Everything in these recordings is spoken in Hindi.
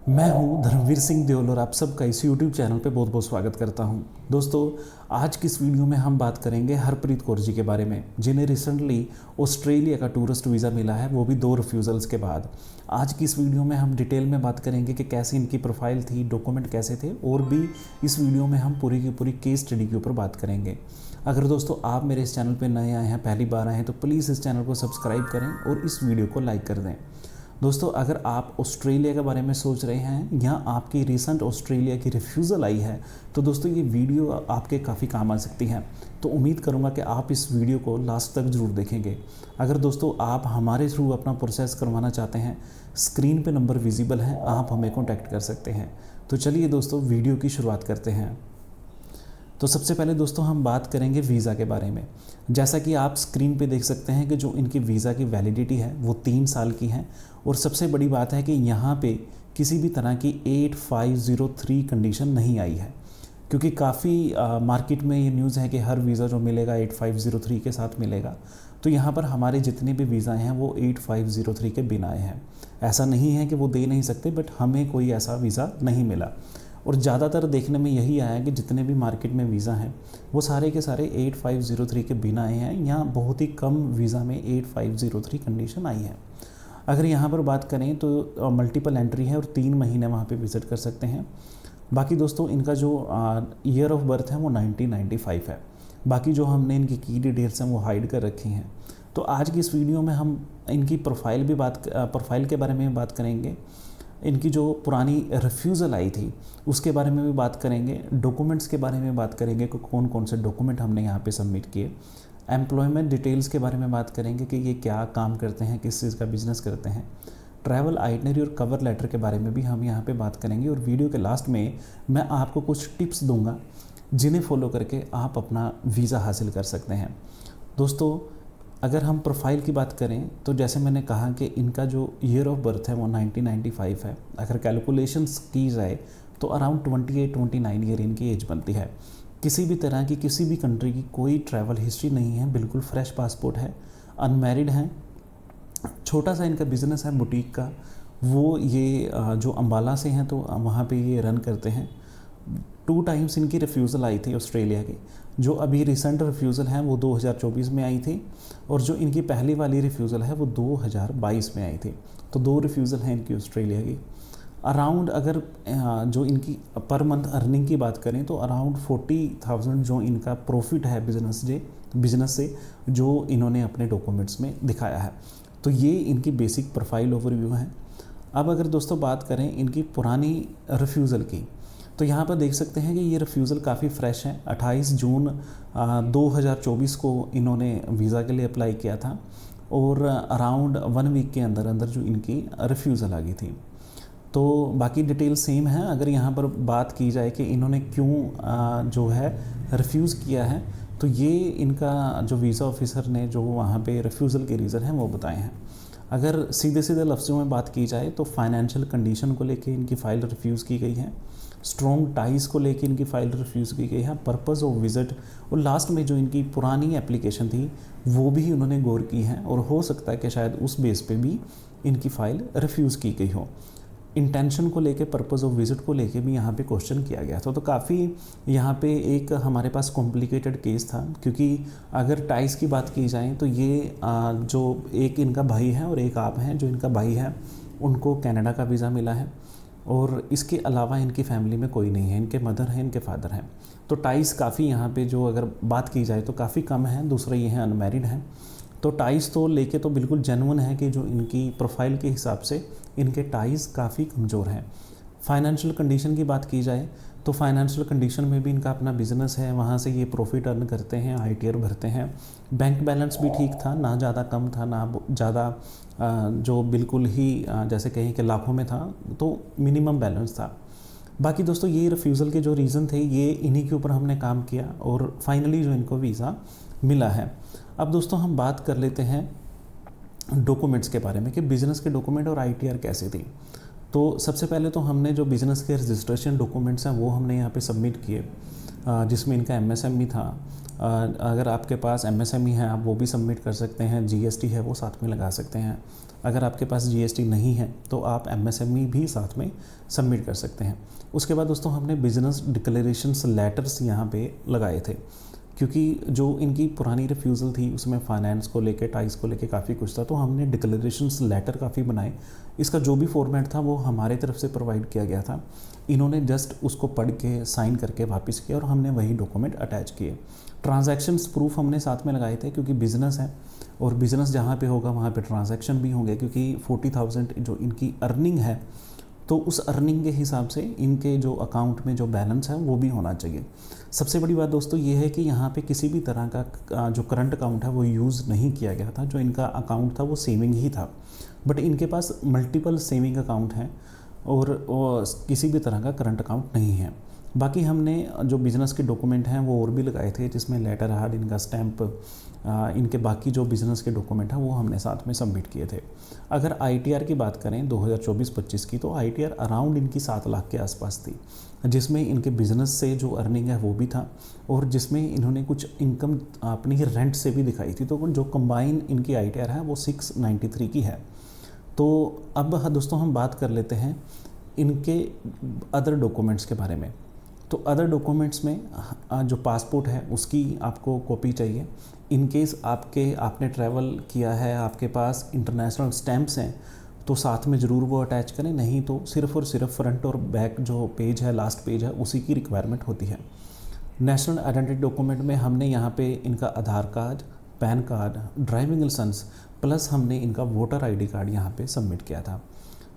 मैं हूं धर्मवीर सिंह देओल और आप सबका इस YouTube चैनल पे बहुत बहुत स्वागत करता हूं। दोस्तों, आज की इस वीडियो में हम बात करेंगे हरप्रीत कौर जी के बारे में, जिन्हें रिसेंटली ऑस्ट्रेलिया का टूरिस्ट वीज़ा मिला है, वो भी 2 रिफ्यूज़ल्स के बाद। आज की इस वीडियो में हम डिटेल में बात करेंगे कि कैसी इनकी प्रोफाइल थी, डॉक्यूमेंट कैसे थे, और भी इस वीडियो में हम पूरी की पूरी केस स्टडी के ऊपर बात करेंगे। अगर दोस्तों आप मेरे इस चैनल पर नए आए हैं, पहली बार आए हैं, तो प्लीज़ इस चैनल को सब्सक्राइब करें और इस वीडियो को लाइक कर दें। दोस्तों, अगर आप ऑस्ट्रेलिया के बारे में सोच रहे हैं या आपकी रिसेंट ऑस्ट्रेलिया की रिफ्यूज़ल आई है, तो दोस्तों ये वीडियो आपके काफ़ी काम आ सकती है। तो उम्मीद करूंगा कि आप इस वीडियो को लास्ट तक ज़रूर देखेंगे। अगर दोस्तों आप हमारे थ्रू अपना प्रोसेस करवाना चाहते हैं, स्क्रीन पे नंबर विजिबल है, आप हमें कॉन्टैक्ट कर सकते हैं। तो चलिए दोस्तों वीडियो की शुरुआत करते हैं। तो सबसे पहले दोस्तों हम बात करेंगे वीज़ा के बारे में। जैसा कि आप स्क्रीन पे देख सकते हैं कि जो इनकी वीज़ा की वैलिडिटी है वो 3 साल की है, और सबसे बड़ी बात है कि यहाँ पे किसी भी तरह की 8503 कंडीशन नहीं आई है, क्योंकि काफ़ी मार्केट में ये न्यूज़ है कि हर वीज़ा जो मिलेगा 8503 के साथ मिलेगा। तो यहाँ पर हमारे जितने भी वीज़ा हैं वो 8503 के बिना आए हैं। ऐसा नहीं है कि वो दे नहीं सकते, बट हमें कोई ऐसा वीज़ा नहीं मिला। और ज़्यादातर देखने में यही आया कि जितने भी मार्केट में वीज़ा हैं वो सारे के सारे 8503 के बिना आए हैं, या बहुत ही कम वीज़ा में 8503 कंडीशन आई है। अगर यहाँ पर बात करें तो मल्टीपल एंट्री है और 3 महीने वहाँ पे विज़िट कर सकते हैं। बाकी दोस्तों इनका जो ईयर ऑफ बर्थ है वो 1995 है। बाकी जो हमने इनकी की डिटेल्स हैं वो हाइड कर रखी हैं। तो आज की इस वीडियो में हम इनकी प्रोफाइल के बारे में बात करेंगे। इनकी जो पुरानी रिफ्यूज़ल आई थी उसके बारे में भी बात करेंगे। डॉक्यूमेंट्स के बारे में बात करेंगे कि कौन कौन से डॉक्यूमेंट हमने यहाँ पे सबमिट किए। एम्प्लॉयमेंट डिटेल्स के बारे में बात करेंगे कि ये क्या काम करते हैं, किस चीज़ का बिजनेस करते हैं। ट्रैवल आइटनरी और कवर लेटर के बारे में भी हम यहाँ पे बात करेंगे। और वीडियो के लास्ट में मैं आपको कुछ टिप्स दूँगा जिन्हें फॉलो करके आप अपना वीज़ा हासिल कर सकते हैं। दोस्तों, अगर हम प्रोफाइल की बात करें तो जैसे मैंने कहा कि इनका जो ईयर ऑफ बर्थ है वो 1995 है। अगर कैलकुलेशंस की जाए तो अराउंड 28-29 ईयर इनकी एज बनती है। किसी भी तरह की किसी भी कंट्री की कोई ट्रैवल हिस्ट्री नहीं है, बिल्कुल फ्रेश पासपोर्ट है, अनमैरिड हैं। छोटा सा इनका बिज़नेस है बुटीक का, वो ये जो अम्बाला से हैं तो वहाँ पे ये रन करते हैं। 2 टाइम्स इनकी रिफ्यूज़ल आई थी ऑस्ट्रेलिया की। जो अभी रिसेंट रिफ्यूज़ल है वो 2024 में आई थी, और जो इनकी पहली वाली रिफ्यूज़ल है वो 2022 में आई थी। तो 2 रिफ्यूज़ल हैं इनकी ऑस्ट्रेलिया की। अराउंड अगर जो इनकी पर मंथ अर्निंग की बात करें तो अराउंड 40,000 जो इनका प्रॉफिट है बिजनेस से जो इन्होंने अपने डॉक्यूमेंट्स में दिखाया है। तो ये इनकी बेसिक प्रोफाइल ओवरव्यू है। अब अगर दोस्तों बात करें इनकी पुरानी रिफ्यूज़ल की, तो यहाँ पर देख सकते हैं कि ये रिफ्यूज़ल काफ़ी फ्रेश है। 28 जून 2024 को इन्होंने वीज़ा के लिए अप्लाई किया था, और अराउंड 1 वीक के अंदर अंदर जो इनकी रिफ्यूज़ल आ गई थी। तो बाकी डिटेल सेम है। अगर यहाँ पर बात की जाए कि इन्होंने क्यों जो है रिफ्यूज़ किया है, तो ये इनका जो वीज़ा ऑफिसर ने जो वहाँ पे रिफ्यूज़ल के रीज़न हैं वो बताए हैं। अगर सीधे सीधे लफ्ज़ों में बात की जाए तो फाइनेंशियल कंडीशन को लेके इनकी फ़ाइल रिफ्यूज़ की गई है। स्ट्रॉन्ग टाइज़ को लेके इनकी फ़ाइल रिफ्यूज़ की गई है। पर्पज़ ऑफ विज़िट, और लास्ट में जो इनकी पुरानी एप्लीकेशन थी वो भी उन्होंने गौर की है, और हो सकता है कि शायद उस बेस पे भी इनकी फ़ाइल रिफ्यूज़ की गई हो। इंटेंशन को लेके, पर्पज़ ऑफ विज़िट को लेके भी यहाँ पे क्वेश्चन किया गया था। तो काफ़ी यहाँ पे एक हमारे पास कॉम्प्लिकेटेड केस था, क्योंकि अगर टाइज़ की बात की जाए तो ये जो एक इनका भाई है और एक आप हैं। जो इनका भाई है उनको कनाडा का वीज़ा मिला है, और इसके अलावा इनकी फैमिली में कोई नहीं है। इनके मदर हैं, इनके फादर हैं। तो टाइज़ काफ़ी यहाँ पे जो अगर बात की जाए तो काफ़ी कम है। दूसरा ये है अनमैरिड हैं। तो टाइज़ तो लेके तो बिल्कुल जेन्युइन है कि जो इनकी प्रोफाइल के हिसाब से इनके टाइज़ काफ़ी कमज़ोर हैं। फाइनेंशियल कंडीशन की बात की जाए तो फाइनेंशियल कंडीशन में भी इनका अपना बिज़नेस है, वहाँ से ये प्रॉफिट अर्न करते हैं, आईटीआर भरते हैं। बैंक बैलेंस भी ठीक था, ना ज़्यादा कम था, ना ज़्यादा जो बिल्कुल ही जैसे कहें कि लाखों में था, तो मिनिमम बैलेंस था। बाकी दोस्तों ये रिफ्यूज़ल के जो रीज़न थे ये इन्हीं के ऊपर हमने काम किया, और फाइनली जो इनको वीज़ा मिला है। अब दोस्तों हम बात कर लेते हैं डॉक्यूमेंट्स के बारे में कि बिज़नेस के डॉक्यूमेंट और आईटीआर कैसे थी। तो सबसे पहले तो हमने जो बिज़नेस के रजिस्ट्रेशन डॉक्यूमेंट्स हैं वो हमने यहाँ पे सबमिट किए। जिसमें इनका एमएसएमई था। अगर आपके पास एमएसएमई है आप वो भी सबमिट कर सकते हैं, जीएसटी है वो साथ में लगा सकते हैं। अगर आपके पास जीएसटी नहीं है तो आप एमएसएमई भी साथ में सबमिट कर सकते हैं। उसके बाद दोस्तों हमने बिजनेस डिक्लेरेशंस लेटर्स यहाँ पे लगाए थे, क्योंकि जो इनकी पुरानी रिफ्यूज़ल थी उसमें फाइनेंस को लेके, टाइस को लेके काफ़ी कुछ था, तो हमने डिक्लेरेशंस लेटर काफ़ी बनाए। इसका जो भी फॉर्मेट था वो हमारे तरफ से प्रोवाइड किया गया था। इन्होंने जस्ट उसको पढ़ के साइन करके वापस किया और हमने वही डॉक्यूमेंट अटैच किए। ट्रांजैक्शंस प्रूफ हमने साथ में लगाए थे, क्योंकि बिज़नेस है और बिज़नेस जहाँ पे होगा वहाँ पे ट्रांजैक्शन भी होंगे, क्योंकि 40,000 जो इनकी अर्निंग है तो उस अर्निंग के हिसाब से इनके जो अकाउंट में जो बैलेंस है वो भी होना चाहिए। सबसे बड़ी बात दोस्तों ये है कि यहाँ पे किसी भी तरह का जो करंट अकाउंट है वो यूज़ नहीं किया गया था। जो इनका अकाउंट था वो सेविंग ही था, बट इनके पास मल्टीपल सेविंग अकाउंट हैं और किसी भी तरह का करंट अकाउंट नहीं है। बाकी हमने जो बिज़नेस के डॉक्यूमेंट हैं वो और भी लगाए थे, जिसमें लेटर हेड, इनका स्टैंप, इनके बाकी जो बिज़नेस के डॉक्यूमेंट हैं वो हमने साथ में सबमिट किए थे। अगर आईटीआर की बात करें 2024-25 की, तो आईटीआर अराउंड इनकी 7 लाख के आसपास थी, जिसमें इनके बिज़नेस से जो अर्निंग है वो भी था और जिसमें इन्होंने कुछ इनकम अपनी रेंट से भी दिखाई थी। तो जो कंबाइन इनकी आईटीआर है वो 693 की है। तो अब दोस्तों हम बात कर लेते हैं इनके अदर डॉक्यूमेंट्स के बारे में। तो अदर डॉक्यूमेंट्स में जो पासपोर्ट है उसकी आपको कॉपी चाहिए। इन केस आपने ट्रैवल किया है, आपके पास इंटरनेशनल स्टैंप्स हैं तो साथ में ज़रूर वो अटैच करें, नहीं तो सिर्फ़ और सिर्फ फ्रंट और बैक जो पेज है, लास्ट पेज है, उसी की रिक्वायरमेंट होती है। नेशनल आइडेंटिटी डॉक्यूमेंट में हमने यहाँ पे इनका Aadhaar card, PAN card, driving licence plus हमने इनका वोटर आईडी कार्ड यहाँ पे सबमिट किया था।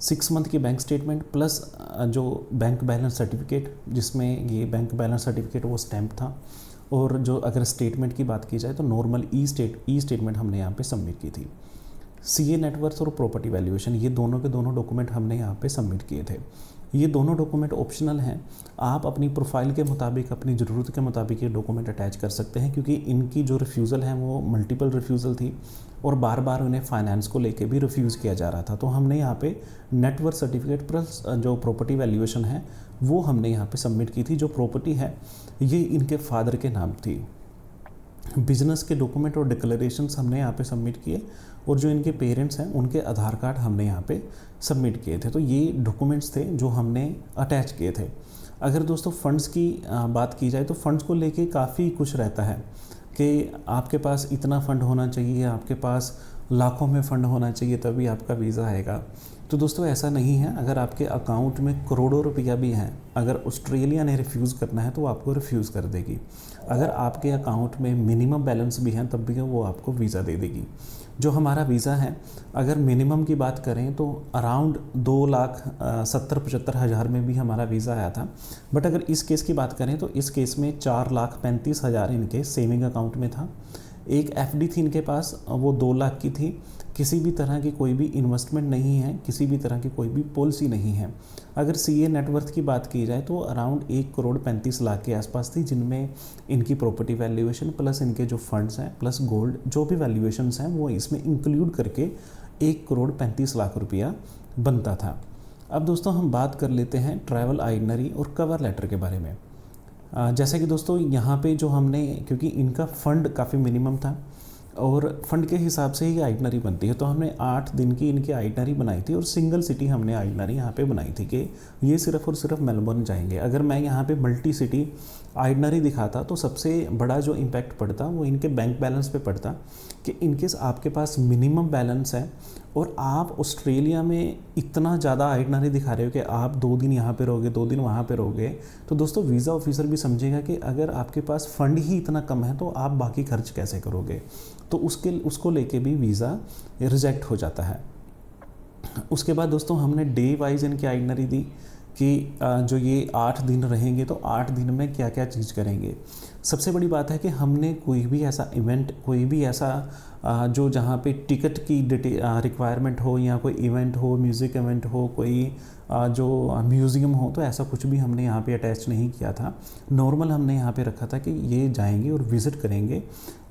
6 मंथ की बैंक स्टेटमेंट प्लस जो बैंक बैलेंस सर्टिफिकेट, जिसमें ये बैंक बैलेंस सर्टिफिकेट वो स्टैम्प था। और जो अगर स्टेटमेंट की बात की जाए तो नॉर्मल ई स्टेटमेंट हमने यहाँ पे सबमिट की थी। सीए नेटवर्थ और प्रॉपर्टी वैल्यूएशन, ये दोनों के दोनों डॉक्यूमेंट हमने यहाँ पे सबमिट किए थे। ये दोनों डॉक्यूमेंट ऑप्शनल हैं, आप अपनी प्रोफाइल के मुताबिक, अपनी ज़रूरत के मुताबिक ये डॉक्यूमेंट अटैच कर सकते हैं, क्योंकि इनकी जो रिफ्यूज़ल है वो मल्टीपल रिफ्यूज़ल थी और बार बार उन्हें फाइनेंस को लेके भी रिफ्यूज़ किया जा रहा था। तो हमने यहाँ पे नेटवर्थ सर्टिफिकेट प्लस जो प्रॉपर्टी वैल्यूएशन है वो हमने यहाँ पे सबमिट की थी। जो प्रॉपर्टी है ये इनके फादर के नाम थी। बिजनेस के डॉक्यूमेंट और डिक्लेरेशंस हमने यहाँ पे सबमिट किए और जो इनके पेरेंट्स हैं उनके आधार कार्ड हमने यहाँ पे सबमिट किए थे। तो ये डॉक्यूमेंट्स थे जो हमने अटैच किए थे। अगर दोस्तों फ़ंड्स की बात की जाए तो फ़ंड्स को लेके काफ़ी कुछ रहता है कि आपके पास इतना फ़ंड होना चाहिए, आपके पास लाखों में फ़ंड होना चाहिए तभी आपका वीज़ा आएगा। तो दोस्तों ऐसा नहीं है। अगर आपके अकाउंट में करोड़ों रुपया भी हैं, अगर ऑस्ट्रेलिया ने रिफ्यूज़ करना है तो आपको रिफ्यूज़ कर देगी। अगर आपके अकाउंट में मिनिमम बैलेंस भी हैं तब भी वो आपको वीज़ा दे देगी। जो हमारा वीज़ा है, अगर मिनिमम की बात करें तो अराउंड 2,70,75,000 में भी हमारा वीज़ा आया था। बट अगर इस केस की बात करें तो इस केस में 4,35,000 इनके सेविंग अकाउंट में था। एक एफडी थी इनके पास, वो 2 लाख की थी। किसी भी तरह की कोई भी इन्वेस्टमेंट नहीं है, किसी भी तरह की कोई भी पॉलिसी नहीं है। अगर सीए नेटवर्थ की बात की जाए तो अराउंड 1,35,00,000 के आसपास थी, जिनमें इनकी प्रॉपर्टी वैल्यूएशन प्लस इनके जो फंड्स हैं प्लस गोल्ड जो भी वैल्यूएशंस हैं वो इसमें इंक्लूड करके 1,35,00,000 रुपया बनता था। अब दोस्तों हम बात कर लेते हैं ट्रैवल आइटनरी और कवर लेटर के बारे में। जैसे कि दोस्तों यहाँ पे जो हमने, क्योंकि इनका फ़ंड काफ़ी मिनिमम था और फंड के हिसाब से ही आइटनरी बनती है, तो हमने 8 दिन की इनकी आइटनरी बनाई थी और सिंगल सिटी हमने आइटनरी यहाँ पे बनाई थी कि ये सिर्फ़ और सिर्फ मेलबर्न जाएंगे। अगर मैं यहाँ पे मल्टी सिटी आइटनरी दिखाता तो सबसे बड़ा जो इम्पैक्ट पड़ता वो इनके बैंक बैलेंस पे पड़ता कि इनकेस आपके पास मिनिमम बैलेंस है और आप ऑस्ट्रेलिया में इतना ज़्यादा आइटनरी दिखा रहे हो कि आप 2 दिन यहाँ पे रहोगे, 2 दिन वहाँ पे रहोगे, तो दोस्तों वीज़ा ऑफिसर भी समझेगा कि अगर आपके पास फ़ंड ही इतना कम है तो आप बाकी खर्च कैसे करोगे। तो उसको लेके भी वीज़ा रिजेक्ट हो जाता है। उसके बाद दोस्तों हमने डे वाइज इनकी आइटनरी दी कि जो ये 8 दिन रहेंगे तो 8 दिन में क्या क्या चीज़ करेंगे। सबसे बड़ी बात है कि हमने कोई भी ऐसा इवेंट, कोई भी ऐसा जो जहाँ पे टिकट की रिक्वायरमेंट हो या कोई इवेंट हो, म्यूज़िक इवेंट हो, कोई जो म्यूज़ियम हो, तो ऐसा कुछ भी हमने यहाँ पे अटैच नहीं किया था। नॉर्मल हमने यहाँ पे रखा था कि ये जाएंगे और विज़िट करेंगे,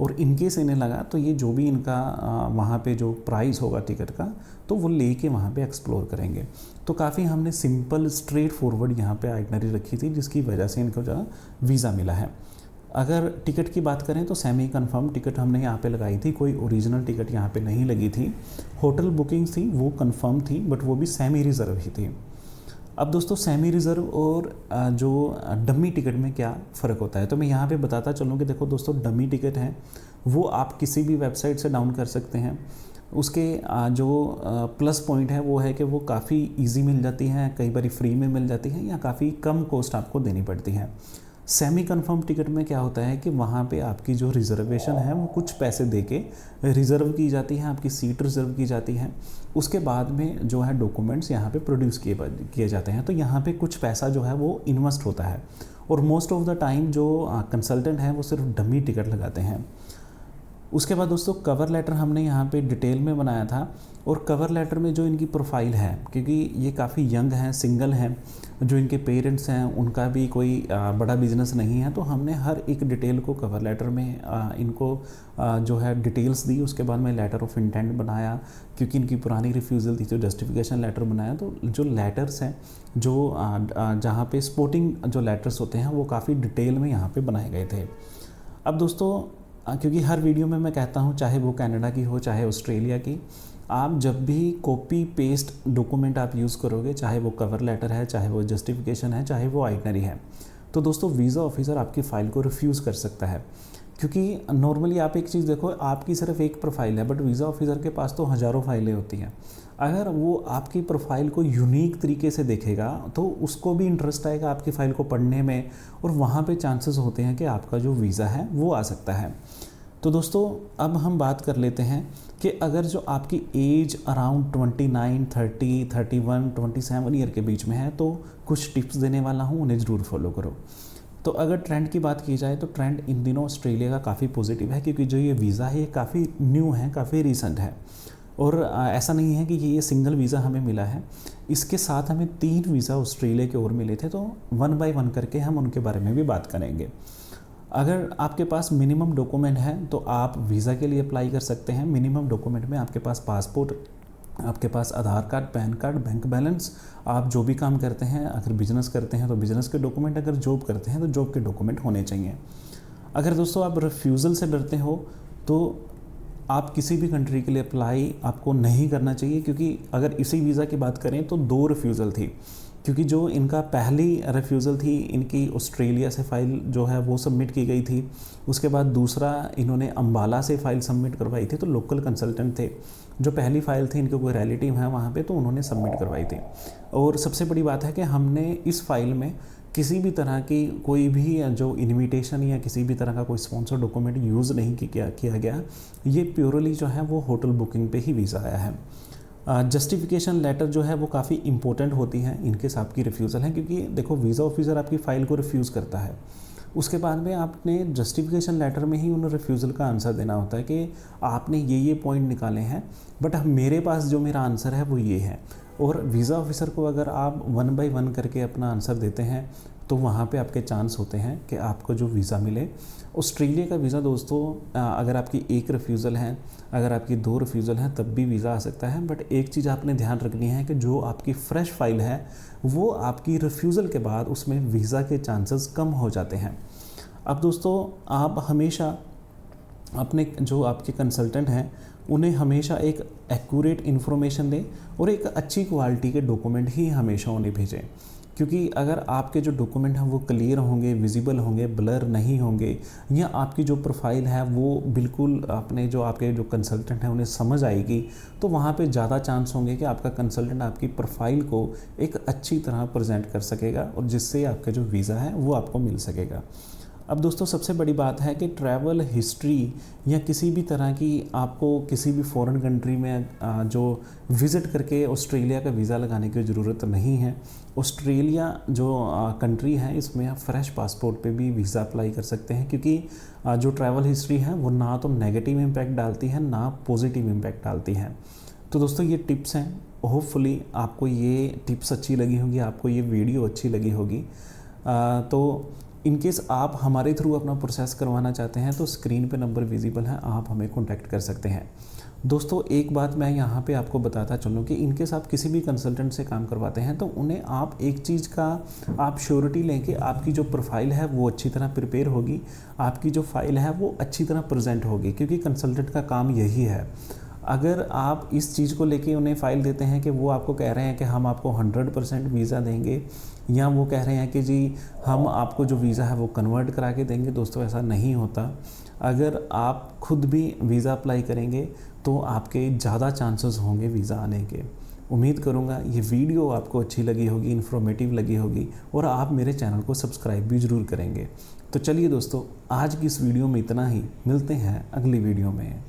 और इनकेस इन्हें लगा तो ये जो भी इनका वहाँ पे जो प्राइस होगा टिकट का, तो वो लेके वहाँ पे एक्सप्लोर करेंगे। तो काफ़ी हमने सिंपल स्ट्रेट फॉरवर्ड यहाँ पे आइटनरी रखी थी, जिसकी वजह से इनको जो वीज़ा मिला है। अगर टिकट की बात करें तो सेमी कंफर्म टिकट हमने यहाँ पे लगाई थी, कोई ओरिजिनल टिकट यहाँ पे नहीं लगी थी। होटल बुकिंग्स थी वो कंफर्म थी, बट वो भी सेमी रिज़र्व ही थी। अब दोस्तों सेमी रिज़र्व और जो डमी टिकट में क्या फ़र्क होता है, तो मैं यहाँ पे बताता चलूँ कि देखो दोस्तों, डमी टिकट है वो आप किसी भी वेबसाइट से डाउन कर सकते हैं। उसके जो प्लस पॉइंट है वो है कि वो काफ़ी इजी मिल जाती हैं, कई बार फ्री में मिल जाती हैं, या काफ़ी कम कॉस्ट आपको देनी पड़ती है। सेमी कंफर्म टिकट में क्या होता है कि वहाँ पे आपकी जो रिज़र्वेशन है वो कुछ पैसे देके रिज़र्व की जाती है, आपकी सीट रिज़र्व की जाती है। उसके बाद में जो है डॉक्यूमेंट्स यहाँ पे प्रोड्यूस किए जाते हैं, तो यहाँ पे कुछ पैसा जो है वो इन्वेस्ट होता है। और मोस्ट ऑफ द टाइम जो कंसल्टेंट हैं वो सिर्फ डमी टिकट लगाते हैं। उसके बाद दोस्तों कवर लेटर हमने यहाँ पे डिटेल में बनाया था, और कवर लेटर में जो इनकी प्रोफाइल है, क्योंकि ये काफ़ी यंग हैं, सिंगल हैं, जो इनके पेरेंट्स हैं उनका भी कोई बड़ा बिजनेस नहीं है, तो हमने हर एक डिटेल को कवर लेटर में इनको जो है डिटेल्स दी। उसके बाद में लेटर ऑफ इंटेंट बनाया, क्योंकि इनकी पुरानी रिफ्यूज़ल थी तो जस्टिफिकेशन लेटर बनाया। तो जो लेटर्स हैं, जो जहाँ पे स्पोर्टिंग जो लेटर्स होते हैं वो काफ़ी डिटेल में यहाँ पे बनाए गए थे। अब दोस्तों क्योंकि हर वीडियो में मैं कहता हूँ, चाहे वो कनाडा की हो चाहे ऑस्ट्रेलिया की, आप जब भी कॉपी पेस्ट डॉक्यूमेंट आप यूज़ करोगे, चाहे वो कवर लेटर है, चाहे वो जस्टिफिकेशन है, चाहे वो आइटनरी है, तो दोस्तों वीज़ा ऑफिसर आपकी फ़ाइल को रिफ्यूज़ कर सकता है। क्योंकि नॉर्मली आप एक चीज़ देखो, आपकी सिर्फ एक प्रोफाइल है, बट वीज़ा ऑफिसर के पास तो हज़ारों फाइलें होती हैं। अगर वो आपकी प्रोफाइल को यूनिक तरीके से देखेगा तो उसको भी इंटरेस्ट आएगा आपकी फ़ाइल को पढ़ने में, और वहाँ पे चांसेस होते हैं कि आपका जो वीज़ा है वो आ सकता है। तो दोस्तों अब हम बात कर लेते हैं कि अगर जो आपकी एज अराउंड 29, 30, 31, 27 ईयर के बीच में है, तो कुछ टिप्स देने वाला हूँ, उन्हें ज़रूर फॉलो करो। तो अगर ट्रेंड की बात की जाए तो ट्रेंड इन दिनों ऑस्ट्रेलिया का काफ़ी पॉजिटिव है, क्योंकि जो ये वीज़ा है ये काफ़ी न्यू है, काफ़ी रिसेंट है। और ऐसा नहीं है कि ये सिंगल वीज़ा हमें मिला है, इसके साथ हमें 3 वीज़ा ऑस्ट्रेलिया के और मिले थे। तो 1 बाय 1 करके हम उनके बारे में भी बात करेंगे। अगर आपके पास मिनिमम डॉक्यूमेंट है तो आप वीज़ा के लिए अप्लाई कर सकते हैं। मिनिमम डॉक्यूमेंट में आपके पास पासपोर्ट, आपके पास Aadhaar card, PAN card, bank balance, आप जो भी काम करते हैं, अगर बिजनेस करते हैं तो बिजनेस के डॉक्यूमेंट, अगर जॉब करते हैं तो जॉब के डॉक्यूमेंट होने चाहिए। अगर दोस्तों आप रिफ्यूज़ल से डरते हो तो आप किसी भी कंट्री के लिए अप्लाई आपको नहीं करना चाहिए, क्योंकि अगर इसी वीज़ा की बात करें तो 2 रिफ्यूज़ल थी। क्योंकि जो इनका पहली रिफ्यूज़ल थी, इनकी ऑस्ट्रेलिया से फ़ाइल जो है वो सबमिट की गई थी। उसके बाद दूसरा इन्होंने अम्बाला से फ़ाइल सबमिट करवाई थी, तो लोकल कंसल्टेंट थे। जो पहली फ़ाइल थी, इनके कोई रिलेटिव है वहाँ पे, तो उन्होंने सबमिट करवाई थी। और सबसे बड़ी बात है कि हमने इस फाइल में किसी भी तरह की कोई भी जो इन्विटेशन या किसी भी तरह का कोई स्पॉन्सर डॉक्यूमेंट यूज़ नहीं किया गया। ये प्योरली जो है वो होटल बुकिंग पे ही वीज़ा आया है। जस्टिफिकेशन लेटर जो है वो काफ़ी इंपॉर्टेंट होती हैं इनकेस आपकी रिफ्यूज़ल है, क्योंकि देखो वीज़ा ऑफिसर आपकी फ़ाइल को रिफ्यूज़ करता है, उसके बाद में आपने जस्टिफिकेशन लेटर में ही उन रिफ्यूज़ल का आंसर देना होता है कि आपने ये पॉइंट निकाले हैं, बट मेरे पास जो मेरा आंसर है वो ये है। और वीज़ा ऑफिसर को अगर आप 1 बाय 1 करके अपना आंसर देते हैं तो वहाँ पे आपके चांस होते हैं कि आपको जो वीज़ा मिले। ऑस्ट्रेलिया का वीज़ा दोस्तों अगर आपकी 1 रिफ्यूज़ल है, अगर आपकी 2 रिफ्यूज़ल हैं, तब भी वीज़ा आ सकता है। बट एक चीज़ आपने ध्यान रखनी है कि जो आपकी फ़्रेश फाइल है वो आपकी रिफ्यूज़ल के बाद उसमें वीज़ा के चांसेस कम हो जाते हैं। अब दोस्तों आप हमेशा अपने जो आपके कंसल्टेंट हैं उन्हें हमेशा एक एक्यूरेट इन्फॉर्मेशन दें और एक अच्छी क्वालिटी के डॉक्यूमेंट ही हमेशा उन्हें भेजें, क्योंकि अगर आपके जो डॉक्यूमेंट हैं वो क्लियर होंगे, विजिबल होंगे, ब्लर नहीं होंगे, या आपकी जो प्रोफाइल है वो बिल्कुल अपने जो आपके जो कंसल्टेंट हैं उन्हें समझ आएगी, तो वहाँ पे ज़्यादा चांस होंगे कि आपका कंसल्टेंट आपकी प्रोफाइल को एक अच्छी तरह प्रेजेंट कर सकेगा और जिससे आपका जो वीज़ा है वो आपको मिल सकेगा। अब दोस्तों सबसे बड़ी बात है कि ट्रैवल हिस्ट्री या किसी भी तरह की आपको किसी भी फॉरेन कंट्री में जो विज़िट करके ऑस्ट्रेलिया का वीज़ा लगाने की ज़रूरत नहीं है। ऑस्ट्रेलिया जो कंट्री है इसमें आप फ्रेश पासपोर्ट पे भी वीज़ा अप्लाई कर सकते हैं, क्योंकि जो ट्रैवल हिस्ट्री है वो ना तो नेगेटिव इम्पैक्ट डालती है ना पॉजिटिव इम्पैक्ट डालती है। तो दोस्तों ये टिप्स हैं होपफुली आपको ये टिप्स अच्छी लगी होंगी, आपको ये वीडियो अच्छी लगी होगी। तो इनकेस आप हमारे थ्रू अपना प्रोसेस करवाना चाहते हैं तो स्क्रीन पे नंबर विजिबल है, आप हमें कॉन्टैक्ट कर सकते हैं। दोस्तों एक बात मैं यहाँ पे आपको बताता चलूँ कि इनकेस आप किसी भी कंसल्टेंट से काम करवाते हैं तो उन्हें आप एक चीज़ का आप श्योरिटी लें कि आपकी जो प्रोफाइल है वो अच्छी तरह प्रिपेयर होगी, आपकी जो फाइल है वो अच्छी तरह प्रेजेंट होगी, क्योंकि कंसल्टेंट का काम यही है। अगर आप इस चीज़ को लेके उन्हें फ़ाइल देते हैं कि वो आपको कह रहे हैं कि हम आपको 100% वीज़ा देंगे, या वो कह रहे हैं कि जी हम आपको जो वीज़ा है वो कन्वर्ट करा के देंगे, दोस्तों ऐसा नहीं होता। अगर आप खुद भी वीज़ा अप्लाई करेंगे तो आपके ज़्यादा चांसेस होंगे वीज़ा आने के। उम्मीद करूँगा ये वीडियो आपको अच्छी लगी होगी, इन्फॉर्मेटिव लगी होगी, और आप मेरे चैनल को सब्सक्राइब भी ज़रूर करेंगे। तो चलिए दोस्तों, आज की इस वीडियो में इतना ही, मिलते हैं अगली वीडियो में।